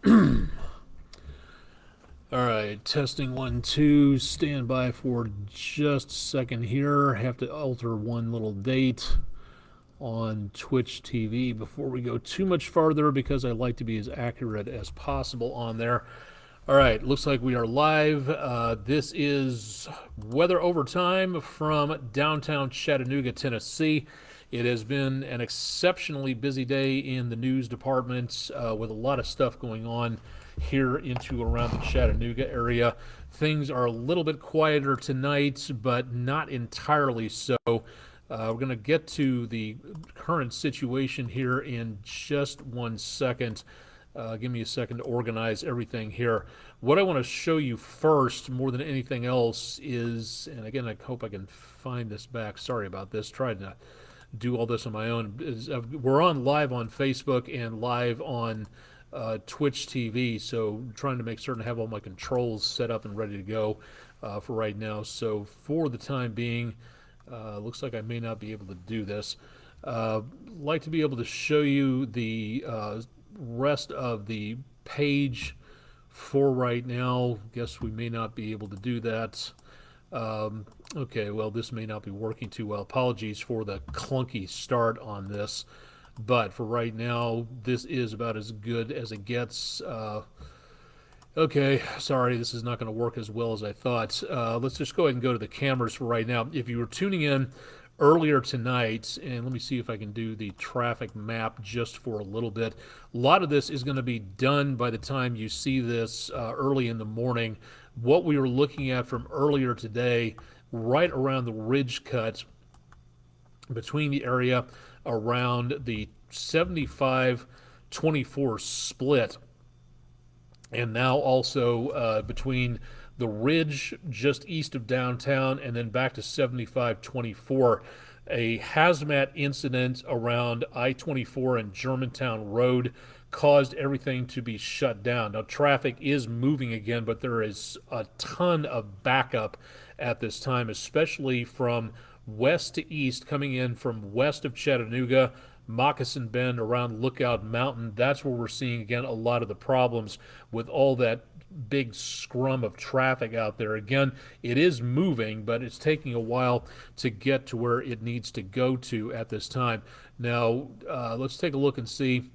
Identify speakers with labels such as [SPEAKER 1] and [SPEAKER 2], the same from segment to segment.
[SPEAKER 1] All right, testing 1, 2. Stand by for just a second here. Have to alter one little date on Twitch TV before we go too much farther because I like to be as accurate as possible on there. All right, looks like we are live. This is Weather Overtime from downtown Chattanooga, Tennessee. It has been an exceptionally busy day in the news department with a lot of stuff going on here into around the Chattanooga area. Things are a little bit quieter tonight, but not entirely so. We're going to get to the current situation here in just 1 second. Give me a second to organize everything here. What I want to show you first, more than anything else, is, and again, I hope I can find this back. Sorry about this. Tried to do all this on my own. We're on live on Facebook and live on Twitch TV, so trying to make certain to have all my controls set up and ready to go for right now. So for the time being, looks like I may not be able to do this. Like to be able to show you the rest of the page for right now. Guess we may not be able to do that. Okay, well, this may not be working too well. Apologies for the clunky start on this, but for right now, this is about as good as it gets. Okay, sorry, this is not going to work as well as I thought. Let's just go ahead and go to the cameras for right now. If you were tuning in earlier tonight, and let me see if I can do the traffic map just for a little bit. A lot of this is going to be done by the time you see this early in the morning. What we were looking at from earlier today, right around the ridge cut between the area around the 75-24 split, and now also between the ridge just east of downtown and then back to 75-24. A hazmat incident around I-24 and Germantown Road caused everything to be shut down. Now, traffic is moving again, but there is a ton of backup at this time, especially from west to east, coming in from west of Chattanooga, Moccasin Bend, around Lookout Mountain. That's where we're seeing, again, a lot of the problems with all that big scrum of traffic out there. Again, it is moving, but it's taking a while to get to where it needs to go to at this time. Now, let's take a look and see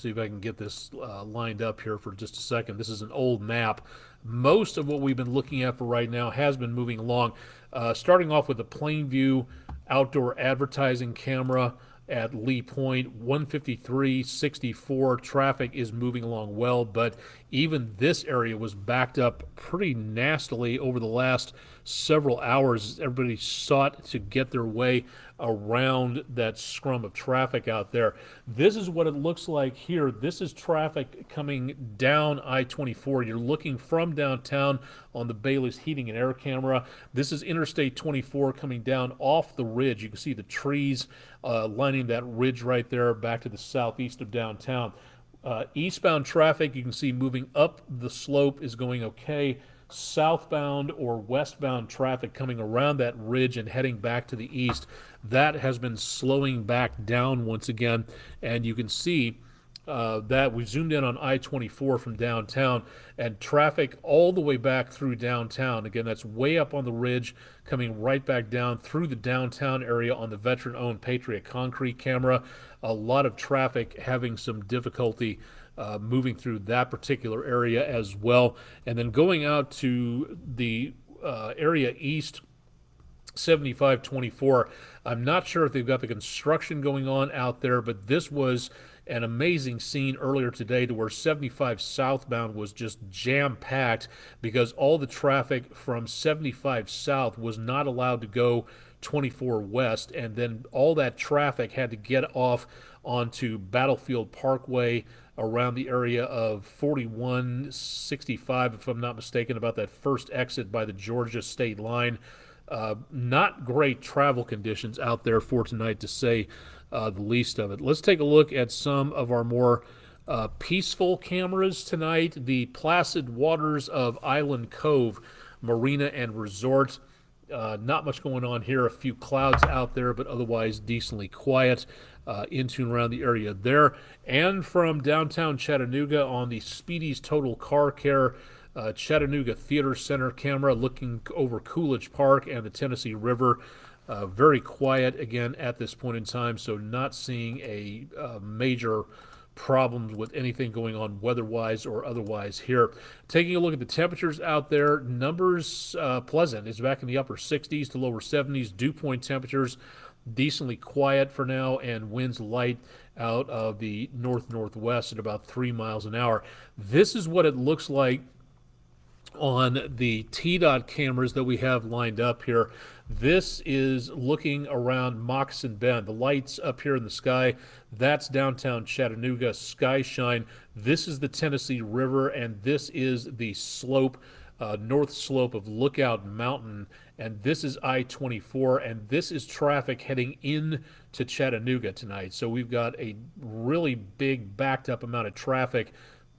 [SPEAKER 1] if I can get this lined up here for just a second. This is an old map. Most of what we've been looking at for right now has been moving along. Starting off with the Plainview outdoor advertising camera at Lee Point, 153-64. Traffic is moving along well, but even this area was backed up pretty nastily over the last several hours. Everybody sought to get their way around that scrum of traffic out there. This is what it looks like here. This is traffic coming down I-24. You're looking from downtown on the Bayless heating and air camera. This is Interstate 24 coming down off the ridge. You can see the trees lining that ridge right there back to the southeast of downtown. Eastbound traffic, you can see moving up the slope is going okay. Southbound or westbound traffic coming around that ridge and heading back to the east, that has been slowing back down once again. And you can see that we zoomed in on I-24 from downtown, and traffic all the way back through downtown. Again, that's way up on the ridge, coming right back down through the downtown area on the veteran-owned Patriot Concrete camera. A lot of traffic having some difficulty moving through that particular area as well. And then going out to the area east, 75-24. I'm not sure if they've got the construction going on out there, but this was an amazing scene earlier today to where 75 southbound was just jam-packed because all the traffic from 75 south was not allowed to go 24 west, and then all that traffic had to get off onto Battlefield Parkway around the area of 4165, if I'm not mistaken, about that first exit by the Georgia state line. Not great travel conditions out there for tonight, to say the least of it. Let's take a look at some of our more peaceful cameras tonight. The placid waters of Island Cove Marina and Resort. Not much going on here. A few clouds out there, but otherwise decently quiet into and around the area there. And from downtown Chattanooga on the Speedy's Total Car Care Chattanooga Theater Center camera looking over Coolidge Park and the Tennessee River. Very quiet again at this point in time, so not seeing a major problems with anything going on weather-wise or otherwise here. Taking a look at the temperatures out there, numbers pleasant. It's back in the upper 60s to lower 70s. Dew point temperatures decently quiet for now, and winds light out of the north-northwest at about 3 miles an hour. This is what it looks like on the TDOT cameras that we have lined up here. This is looking around Moccasin Bend. The lights up here in the sky, that's downtown Chattanooga, sky shine. This is the Tennessee River, and this is the slope, north slope of Lookout Mountain, and this is I-24, and this is traffic heading in to Chattanooga tonight. So we've got a really big backed up amount of traffic,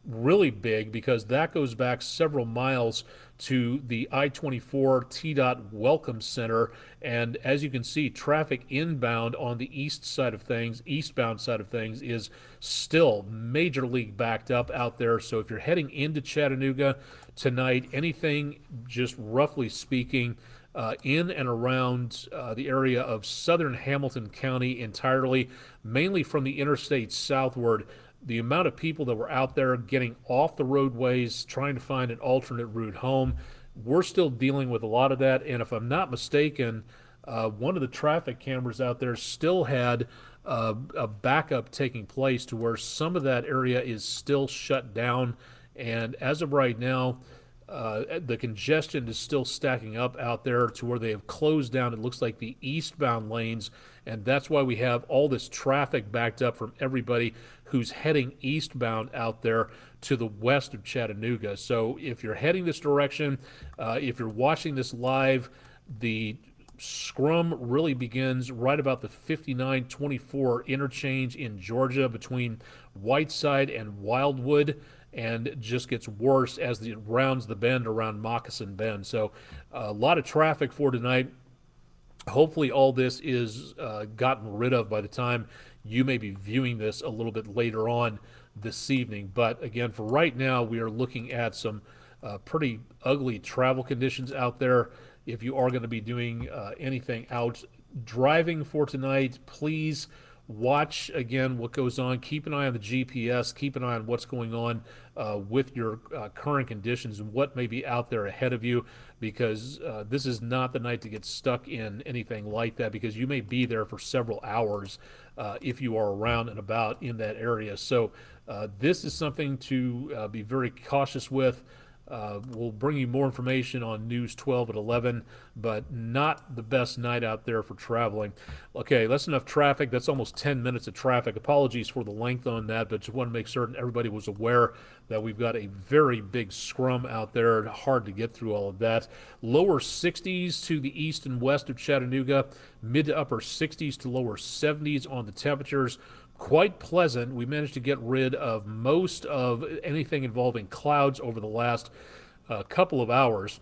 [SPEAKER 1] really big, because that goes back several miles to the I-24 TDOT Welcome Center. And as you can see, traffic inbound on the eastbound side of things, is still majorly backed up out there. So if you're heading into Chattanooga tonight, anything just roughly speaking in and around the area of southern Hamilton County entirely, mainly from the interstate southward, the amount of people that were out there getting off the roadways, trying to find an alternate route home, we're still dealing with a lot of that. And if I'm not mistaken, one of the traffic cameras out there still had a backup taking place to where some of that area is still shut down. And as of right now, the congestion is still stacking up out there to where they have closed down, it looks like, the eastbound lanes, and that's why we have all this traffic backed up from everybody who's heading eastbound out there to the west of Chattanooga. So if you're heading this direction, if you're watching this live, the scrum really begins right about the 59-24 interchange in Georgia between Whiteside and Wildwood, and just gets worse as it rounds the bend around Moccasin Bend. So a lot of traffic for tonight. Hopefully all this is gotten rid of by the time you may be viewing this a little bit later on this evening. But again, for right now, we are looking at some pretty ugly travel conditions out there. If you are going to be doing anything out driving for tonight, please watch again what goes on. Keep an eye on the GPS. Keep an eye on what's going on with your current conditions and what may be out there ahead of you, because this is not the night to get stuck in anything like that, because you may be there for several hours if you are around and about in that area. So this is something to be very cautious with. We'll bring you more information on News 12 at 11, but not the best night out there for traveling. Okay, that's enough traffic. That's almost 10 minutes of traffic. Apologies for the length on that, but just want to make certain everybody was aware that we've got a very big scrum out there. Hard to get through all of that. Lower 60s to the east and west of Chattanooga, mid to upper 60s to lower 70s on the temperatures. Quite pleasant. We managed to get rid of most of anything involving clouds over the last couple of hours.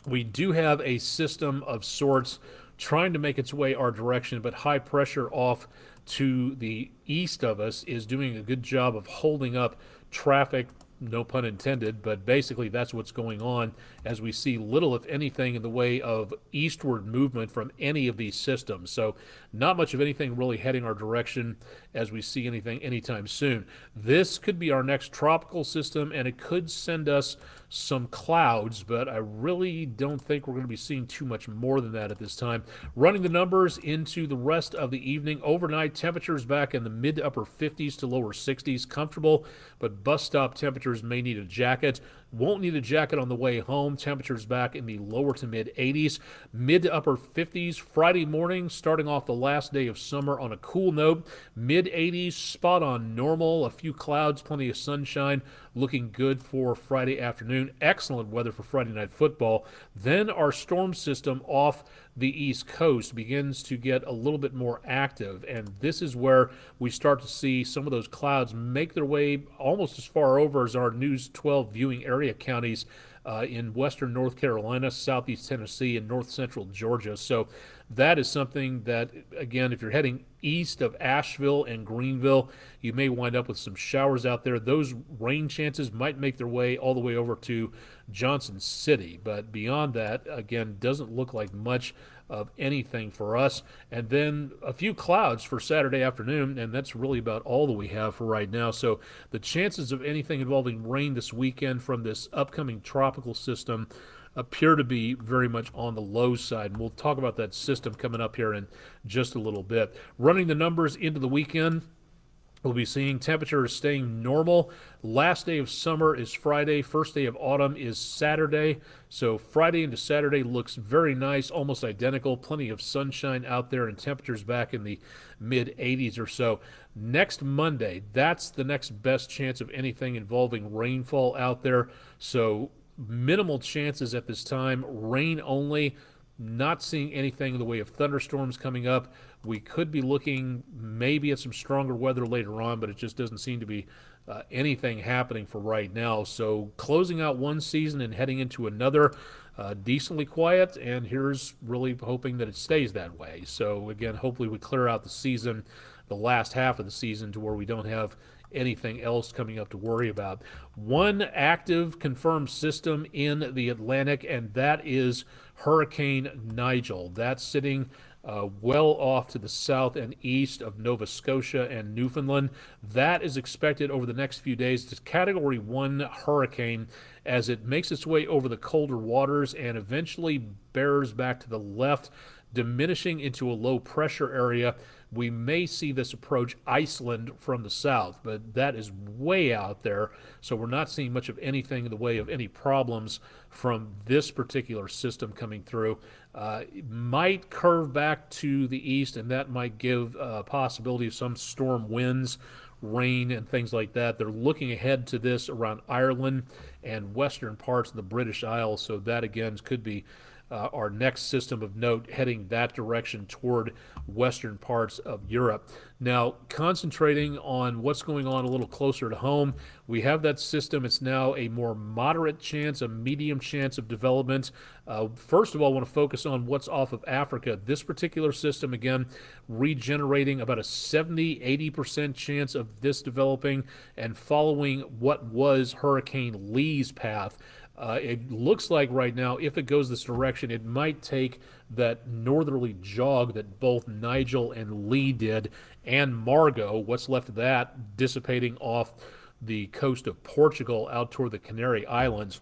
[SPEAKER 1] We do have a system of sorts trying to make its way our direction, but high pressure off to the east of us is doing a good job of holding up traffic, no pun intended, but basically that's what's going on as we see little, if anything, in the way of eastward movement from any of these systems. So not much of anything really heading our direction as we see anything anytime soon. This could be our next tropical system, and it could send us some clouds, but I really don't think we're going to be seeing too much more than that at this time. Running the numbers into the rest of the evening, overnight temperatures back in the mid to upper 50s to lower 60s, comfortable, but bus stop temperatures may need a jacket. Won't need a jacket on the way home. Temperatures back in the lower to mid 80s, mid to upper 50s. Friday morning, starting off the last day of summer on a cool note, mid 80s, spot on normal. A few clouds, plenty of sunshine. Looking good for Friday afternoon. Excellent weather for Friday night football. Then our storm system off the East Coast begins to get a little bit more active, and this is where we start to see some of those clouds make their way almost as far over as our News 12 viewing area counties in western North Carolina, southeast Tennessee, and north central Georgia. So that is something that, again, if you're heading east of Asheville and Greenville, you may wind up with some showers out there. Those rain chances might make their way all the way over to Johnson City. But beyond that, again, doesn't look like much of anything for us. And then a few clouds for Saturday afternoon, and that's really about all that we have for right now. So the chances of anything involving rain this weekend from this upcoming tropical system appear to be very much on the low side. And we'll talk about that system coming up here in just a little bit. Running the numbers into the weekend, we'll be seeing temperatures staying normal. Last day of summer is Friday. First day of autumn is Saturday. So Friday into Saturday looks very nice, almost identical. Plenty of sunshine out there and temperatures back in the mid 80s or so. Next Monday, that's the next best chance of anything involving rainfall out there. So minimal chances at this time. Rain only. Not seeing anything in the way of thunderstorms coming up. We could be looking maybe at some stronger weather later on, but it just doesn't seem to be anything happening for right now. So closing out one season and heading into another, decently quiet, and here's really hoping that it stays that way. So again, hopefully we clear out the season, the last half of the season, to where we don't have anything else coming up to worry about. One active confirmed system in the Atlantic, and that is Hurricane Nigel. That's sitting well off to the south and east of Nova Scotia and Newfoundland. That is expected over the next few days to Category 1 hurricane as it makes its way over the colder waters and eventually bears back to the left, diminishing into a low pressure area. We may see this approach Iceland from the south, but that is way out there, so we're not seeing much of anything in the way of any problems from this particular system coming through. It might curve back to the east, and that might give a possibility of some storm winds, rain, and things like that. They're looking ahead to this around Ireland and western parts of the British Isles, so that again could be our next system of note, heading that direction toward western parts of Europe. Now, concentrating on what's going on a little closer to home, we have that system. It's now a more moderate chance, a medium chance of development. First of all, I want to focus on what's off of Africa. This particular system, again, regenerating about a 70-80% chance of this developing and following what was Hurricane Lee's path. It looks like right now, if it goes this direction, it might take that northerly jog that both Nigel and Lee did, and Margot, what's left of that, dissipating off the coast of Portugal out toward the Canary Islands.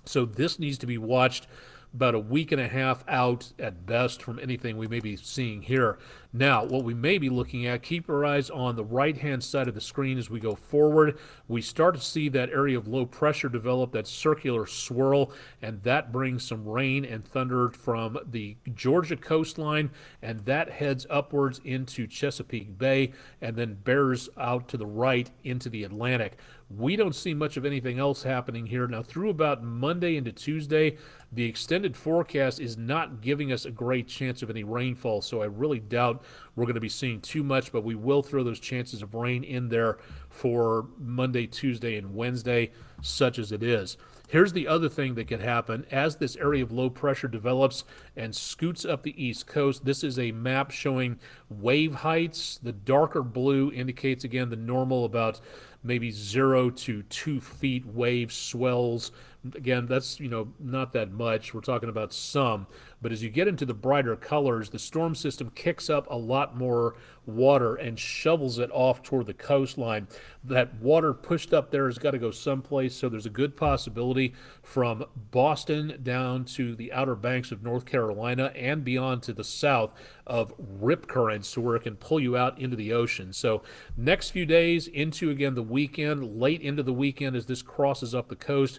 [SPEAKER 1] So this needs to be watched about a week and a half out at best from anything we may be seeing here. Now, what we may be looking at, keep our eyes on the right-hand side of the screen as we go forward. We start to see that area of low pressure develop, that circular swirl, and that brings some rain and thunder from the Georgia coastline, and that heads upwards into Chesapeake Bay and then bears out to the right into the Atlantic. We don't see much of anything else happening here. Now, through about Monday into Tuesday, the extended forecast is not giving us a great chance of any rainfall, so I really doubt we're going to be seeing too much, but we will throw those chances of rain in there for Monday, Tuesday, and Wednesday, such as it is. Here's the other thing that could happen. As this area of low pressure develops and scoots up the east coast, this is a map showing wave heights. The darker blue indicates, again, the normal about maybe 0 to 2 feet wave swells. Again, that's, not that much. We're talking about some. But as you get into the brighter colors, the storm system kicks up a lot more water and shovels it off toward the coastline. That water pushed up there has got to go someplace, so there's a good possibility from Boston down to the outer banks of North Carolina and beyond to the south of rip currents to where it can pull you out into the ocean. So next few days into, again, the weekend, late into the weekend as this crosses up the coast,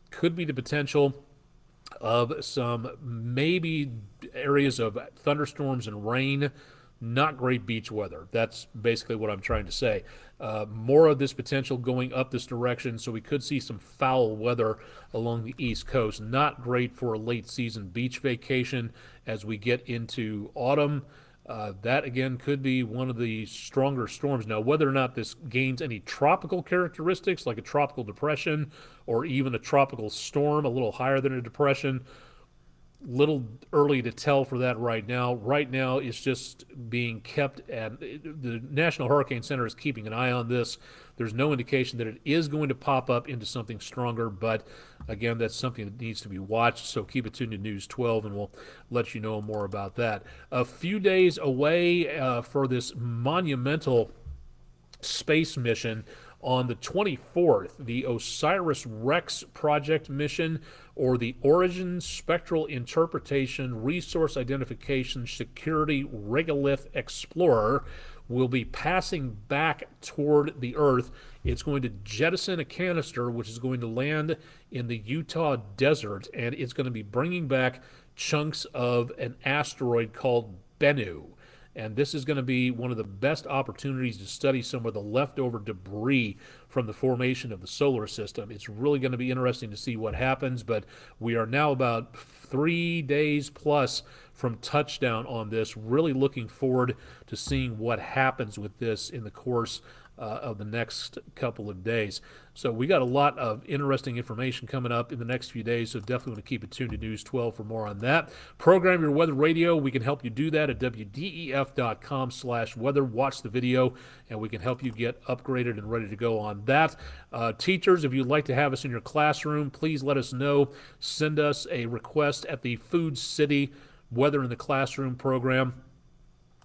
[SPEAKER 1] could be the potential of some maybe areas of thunderstorms and rain. Not great beach weather. That's basically what I'm trying to say. More of this potential going up this direction, so we could see some foul weather along the East Coast. Not great for a late season beach vacation as we get into autumn. That again could be one of the stronger storms. Now, whether or not this gains any tropical characteristics like a tropical depression or even a tropical storm, a little higher than a depression, little early to tell for that right now. Right now, it's just being kept at the National Hurricane Center is keeping an eye on this. There's no indication that it is going to pop up into something stronger, but again, that's something that needs to be watched. So keep it tuned to News 12, and we'll let you know more about that. A few days away for this monumental space mission on the 24th, the OSIRIS-REx project mission, or the Origin Spectral Interpretation Resource Identification Security Regolith Explorer, will be passing back toward the Earth. It's going to jettison a canister, which is going to land in the Utah desert, and it's going to be bringing back chunks of an asteroid called Bennu. And this is going to be one of the best opportunities to study some of the leftover debris from the formation of the solar system. It's really going to be interesting to see what happens, but we are now about 3 days plus from touchdown on this. Really looking forward to seeing what happens with this in the course of the next couple of days. So we got a lot of interesting information coming up in the next few days, so definitely want to keep it tuned to News 12 for more on that. Program your weather radio. We can help you do that at WDEF.com/weather. Watch the video, and we can help you get upgraded and ready to go on that. Teachers, if you'd like to have us in your classroom, please let us know. Send us a request at the Food City Weather in the Classroom program,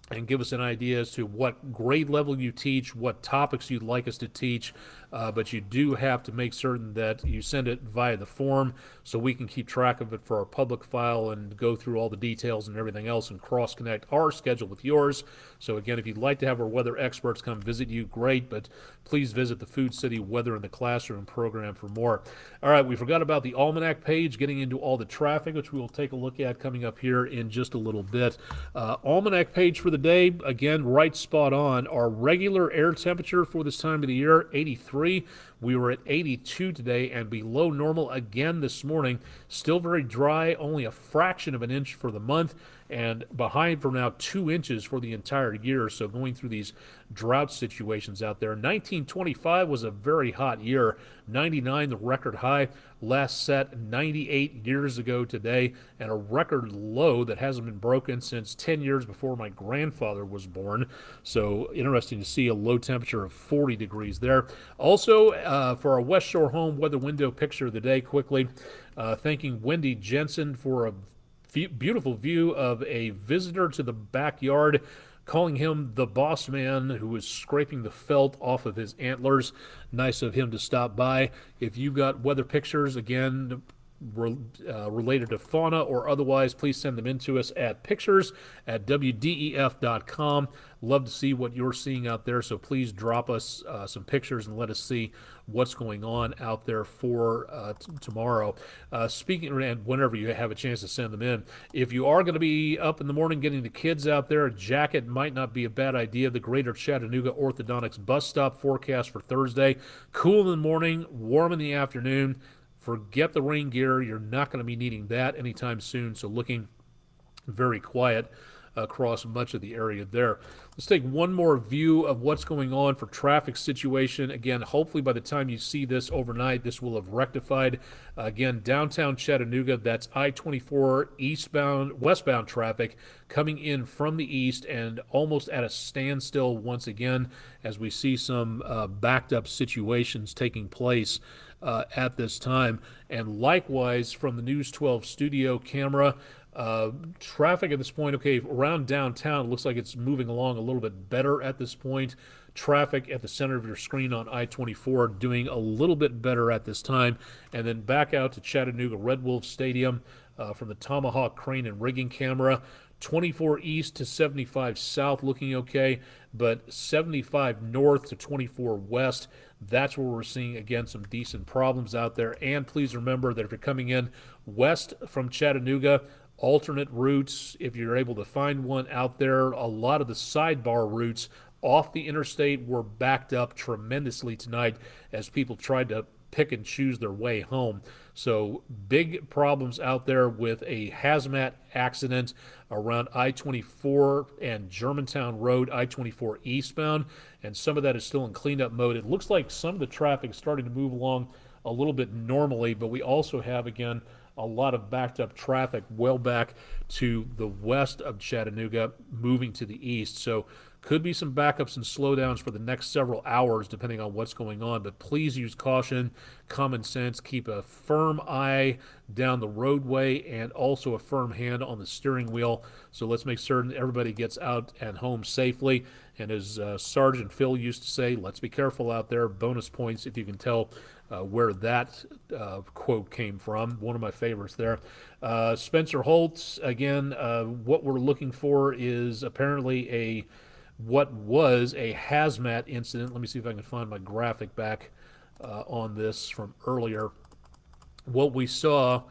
[SPEAKER 1] and give us an idea as to what grade level you teach, what topics you'd like us to teach, but you do have to make certain that you send it via the form so we can keep track of it for our public file and go through all the details and everything else and cross-connect our schedule with yours. So again, if you'd like to have our weather experts come visit you, great, but please visit the Food City Weather in the Classroom program for more. All right, we forgot about the Almanac page, getting into all the traffic, which we will take a look at coming up here in just a little bit. Almanac page for the day, again, right spot on. Our regular air temperature for this time of the year, 83. We were at 82 today and below normal again this morning. Still very dry, only a fraction of an inch for the month, and behind for now 2 inches for the entire year. So going through these drought situations out there. 1925 was a very hot year. 99 the record high, last set 98 years ago today, and a record low that hasn't been broken since 10 years before my grandfather was born. So interesting to see a low temperature of 40 degrees there. Also, for our West Shore home weather window picture of the day, quickly thanking Wendy Jensen for a beautiful view of a visitor to the backyard, calling him the boss man who was scraping the felt off of his antlers. Nice of him to stop by. If you got weather pictures, again, related to fauna or otherwise, please send them in to us at pictures@wdef.com. Love to see what you're seeing out there, so please drop us some pictures and let us see what's going on out there for tomorrow. Speaking, and whenever you have a chance to send them in, if you are going to be up in the morning getting the kids out there, a jacket might not be a bad idea. The Greater Chattanooga Orthodontics bus stop forecast for Thursday: cool in the morning, warm in the afternoon. Forget the rain gear. You're not going to be needing that anytime soon, so looking very quiet across much of the area there. Let's take one more view of what's going on for traffic situation. Again, hopefully by the time you see this overnight, this will have rectified. Again, downtown Chattanooga, that's I-24 westbound traffic coming in from the east and almost at a standstill once again as we see some backed up situations taking place at this time. And likewise, from the News 12 studio camera, traffic at this point, okay, around downtown, looks like it's moving along a little bit better at this point. Traffic at the center of your screen on I-24 doing a little bit better at this time. And then back out to Chattanooga Red Wolf Stadium from the Tomahawk crane and rigging camera. 24 east to 75 south looking okay, but 75 north to 24 west, that's where we're seeing, again, some decent problems out there. And please remember that if you're coming in west from Chattanooga, alternate routes, if you're able to find one out there, a lot of the sidebar routes off the interstate were backed up tremendously tonight as people tried to pick and choose their way home. So big problems out there with a hazmat accident around I-24 and Germantown Road, I-24 eastbound, and some of that is still in cleanup mode. It looks like some of the traffic is starting to move along a little bit normally, but we also have, again, a lot of backed up traffic well back to the west of Chattanooga, moving to the east. So could be some backups and slowdowns for the next several hours, depending on what's going on. But please use caution, common sense, keep a firm eye down the roadway and also a firm hand on the steering wheel. So let's make certain everybody gets out and home safely. And as Sergeant Phil used to say, let's be careful out there. Bonus points if you can tell where that quote came from. One of my favorites there. Spencer Holtz, again, what we're looking for is apparently what was a hazmat incident. Let me see if I can find my graphic back on this from earlier. What we saw,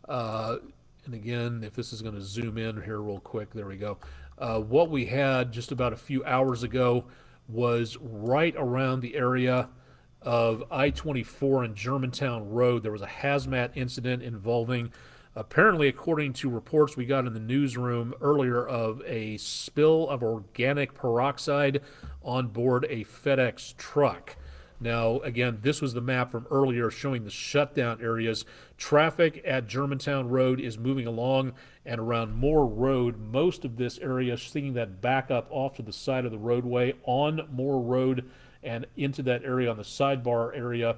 [SPEAKER 1] and again, if this is going to zoom in here real quick, there we go. What we had just about a few hours ago was right around the area of I-24 and Germantown Road. There was a hazmat incident involving, apparently, according to reports we got in the newsroom earlier, of a spill of organic peroxide on board a FedEx truck. Now, again, this was the map from earlier showing the shutdown areas. Traffic at Germantown Road is moving along, and around Moore Road, most of this area, seeing that back up off to the side of the roadway on Moore Road and into that area on the sidebar area.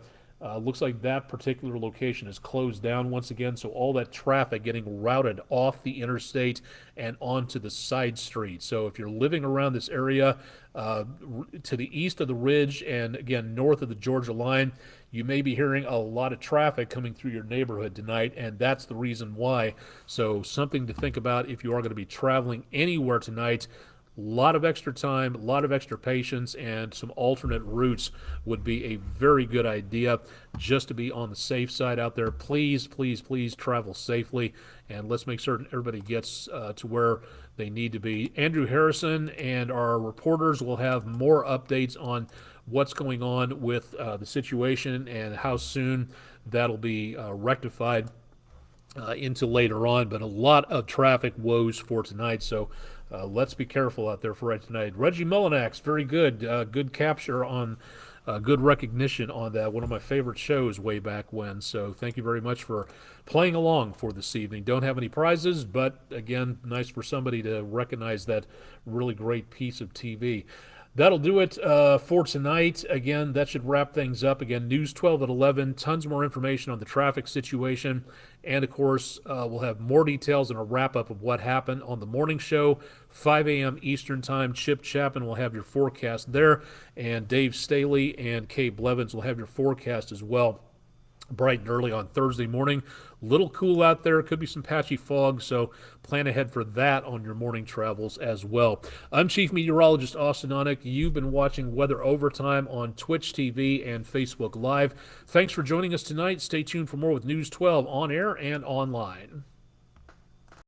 [SPEAKER 1] Looks like that particular location is closed down once again, so all that traffic getting routed off the interstate and onto the side street. So if you're living around this area to the east of the ridge and, again, north of the Georgia line, you may be hearing a lot of traffic coming through your neighborhood tonight, and that's the reason why. So something to think about if you are going to be traveling anywhere tonight. A lot of extra time, a lot of extra patience, and some alternate routes would be a very good idea just to be on the safe side out there. Please, please, please travel safely, and let's make certain everybody gets to where they need to be. Andrew Harrison and our reporters will have more updates on what's going on with the situation and how soon that'll be rectified into later on, but a lot of traffic woes for tonight, so let's be careful out there for right tonight. Reggie Mullinax, very good. Good capture on, good recognition on that. One of my favorite shows way back when, so thank you very much for playing along for this evening. Don't have any prizes, but again, nice for somebody to recognize that really great piece of TV. That'll do it for tonight. Again, that should wrap things up. Again, News 12 at 11. Tons more information on the traffic situation. And, of course, we'll have more details and a wrap-up of what happened on the morning show, 5 a.m. Eastern Time. Chip Chapman will have your forecast there. And Dave Staley and Kay Blevins will have your forecast as well, bright and early on Thursday morning. Little cool out there. Could be some patchy fog, so plan ahead for that on your morning travels as well. I'm Chief Meteorologist Austen Onek. You've been watching Weather Overtime on Twitch TV and Facebook Live. Thanks for joining us tonight. Stay tuned for more with News 12 on air and online.